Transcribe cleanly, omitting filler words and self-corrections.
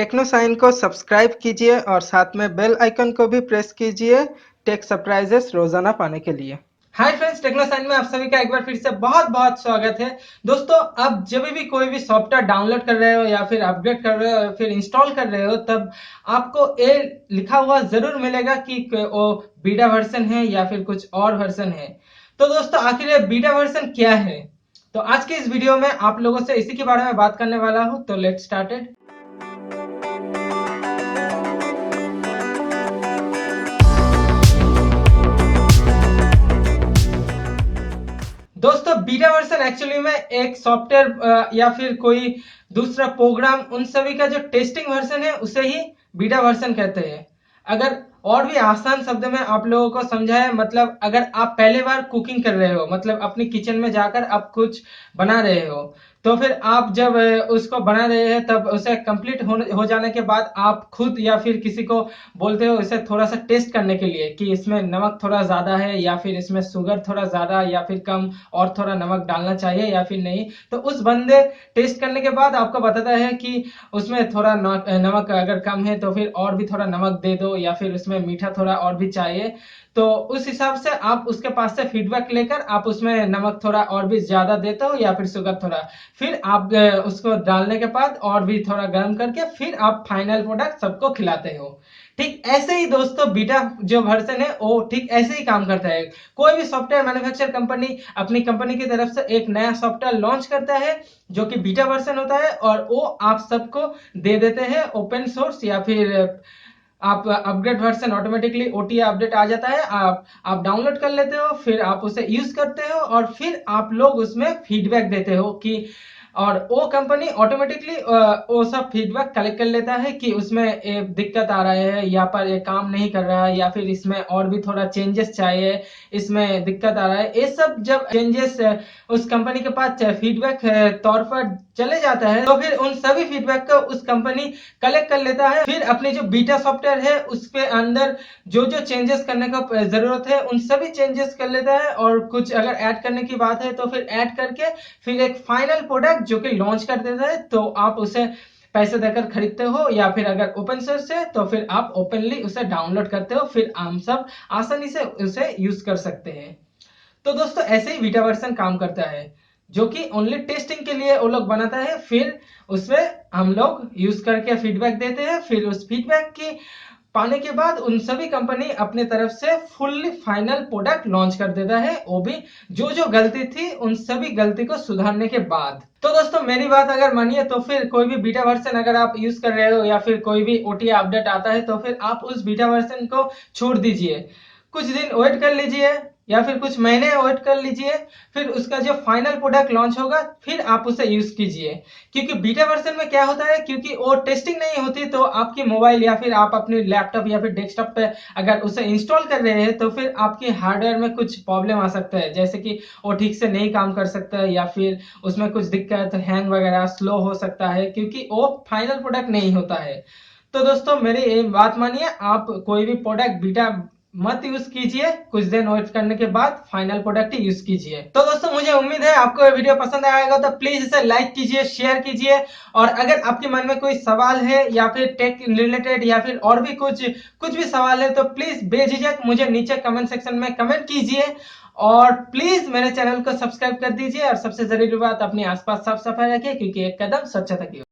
Techno sign को subscribe कीजिए और साथ में बेल आइकन को भी प्रेस कीजिए टेक सरप्राइजेस रोजाना पाने के लिए। हाय फ्रेंड्स, टेक्नो साइन में आप सभी का एक बार फिर से बहुत बहुत स्वागत है। दोस्तों, अब जब भी कोई भी सॉफ्टवेयर डाउनलोड कर रहे हो या फिर अपग्रेड कर रहे हो या फिर इंस्टॉल कर रहे हो, तब आपको ये लिखा हुआ जरूर मिलेगा कि वो बीटा वर्जन है या फिर कुछ और वर्जन है। तो दोस्तों, आखिर ये बीटा वर्जन क्या है? तो आज के इस वीडियो में आप लोगों से इसी के बारे में बात करने वाला हूँ। तो लेट्स स्टार्टेड। दोस्तों, बीटा वर्जन एक्चुअली में एक सॉफ्टवेयर या फिर कोई दूसरा प्रोग्राम, उन सभी का जो टेस्टिंग वर्जन है उसे ही बीटा वर्जन कहते हैं। अगर और भी आसान शब्द में आप लोगों को समझाए, मतलब अगर आप पहले बार कुकिंग कर रहे हो, मतलब अपनी किचन में जाकर आप कुछ बना रहे हो, तो फिर आप जब उसको बना रहे हैं तब उसे कंप्लीट हो जाने के बाद आप खुद या फिर किसी को बोलते हो इसे थोड़ा सा टेस्ट करने के लिए कि इसमें नमक थोड़ा ज्यादा है या फिर इसमें शुगर थोड़ा ज्यादा या फिर कम, और थोड़ा नमक डालना चाहिए या फिर नहीं। तो उस बंदे टेस्ट करने के बाद आपको बताता है कि उसमें थोड़ा नमक अगर कम है तो फिर और भी थोड़ा नमक दे दो, या फिर उसमें मीठा थोड़ा और भी चाहिए। तो उस हिसाब से आप उसके पास से फीडबैक लेकर आप उसमें नमक थोड़ा और भी ज्यादा देते हो या फिर शुगर थोड़ा, फिर आप उसको डालने के बाद और भी थोड़ा गर्म करके फिर आप फाइनल प्रोडक्ट सबको खिलाते हो। ठीक ऐसे ही दोस्तों, बीटा जो वर्जन है वो ठीक ऐसे ही काम करता है। कोई भी सॉफ्टवेयर मैन्युफैक्चर कंपनी अपनी कंपनी की तरफ से एक नया सॉफ्टवेयर लॉन्च करता है जो कि बीटा वर्जन होता है, और वो आप सबको दे देते हैं ओपन सोर्स, या फिर आप upgrade version automatically OTA update आ जाता है, आप डाउनलोड कर लेते हो, फिर आप उसे यूज करते हो और फिर आप लोग उसमें फीडबैक देते हो कि, और वो कंपनी ऑटोमेटिकली वो सब फीडबैक कलेक्ट कर लेता है कि उसमें एक दिक्कत आ रहा है, या पर ये काम नहीं कर रहा है, या फिर इसमें और भी थोड़ा चेंजेस चाहिए, इसमें दिक्कत आ रहा है। ये सब जब चेंजेस उस कंपनी के पास फीडबैक तौर पर चले जाता है, तो फिर उन सभी फीडबैक को उस कंपनी कलेक्ट कर लेता है, फिर अपनी जो बीटा सॉफ्टवेयर है उसके अंदर जो जो चेंजेस करने का जरूरत है उन सभी चेंजेस कर लेता है, और कुछ अगर ऐड करने की बात है तो फिर ऐड करके फिर एक फाइनल प्रोडक्ट जो कि लॉन्च कर देता है। तो आप उसे पैसे देकर खरीदते हो, या फिर अगर ओपन सोर्स है तो फिर आप ओपनली उसे डाउनलोड करते हो, फिर हम सब आसानी से उसे यूज कर सकते हैं। तो दोस्तों, ऐसे ही बीटा वर्जन काम करता है, जो कि ओनली टेस्टिंग के लिए वो लोग बनाता है, फिर उसमें हम लोग यूज करके फीडबैक देते हैं, फिर उस फीडबैक की पाने के बाद उन सभी कंपनी अपने तरफ से फुल्ली फाइनल प्रोडक्ट लॉन्च कर देता है, वो भी जो जो गलती थी उन सभी गलती को सुधारने के बाद। तो दोस्तों, मेरी बात अगर मानिए तो फिर कोई भी बीटा वर्जन अगर आप यूज कर रहे हो या फिर कोई भी ओटीए अपडेट आता है तो फिर आप उस बीटा वर्जन को छोड़ दीजिए, कुछ दिन वेट कर लीजिए या फिर कुछ महीने वेट कर लीजिए, फिर उसका जो फाइनल प्रोडक्ट लॉन्च होगा फिर आप उसे यूज कीजिए। क्योंकि बीटा वर्जन में क्या होता है, क्योंकि वो टेस्टिंग नहीं होती, तो आपकी मोबाइल या फिर आप अपने लैपटॉप या फिर डेस्कटॉप पे अगर उसे इंस्टॉल कर रहे हैं तो फिर आपके हार्डवेयर में कुछ प्रॉब्लम आ सकता है, जैसे कि वो ठीक से नहीं काम कर सकता है, या फिर उसमें कुछ दिक्कत, हैंग वगैरह, स्लो हो सकता है, क्योंकि वो फाइनल प्रोडक्ट नहीं होता है। तो दोस्तों, मेरी ये बात मानिए, आप कोई भी प्रोडक्ट बीटा मत यूज कीजिए, कुछ दिन वेट करने के बाद फाइनल प्रोडक्ट ही यूज कीजिए। तो दोस्तों, मुझे उम्मीद है आपको ये वीडियो पसंद आएगा, तो प्लीज इसे लाइक कीजिए, शेयर कीजिए, और अगर आपके मन में कोई सवाल है या फिर टेक रिलेटेड या फिर और भी कुछ कुछ भी सवाल है तो प्लीज बेझिझक मुझे नीचे कमेंट सेक्शन में कमेंट कीजिए, और प्लीज मेरे चैनल को सब्सक्राइब कर दीजिए, और सबसे जरूरी बात, अपने आसपास साफ सफाई रखिए, क्योंकि एक कदम स्वच्छता की ओर।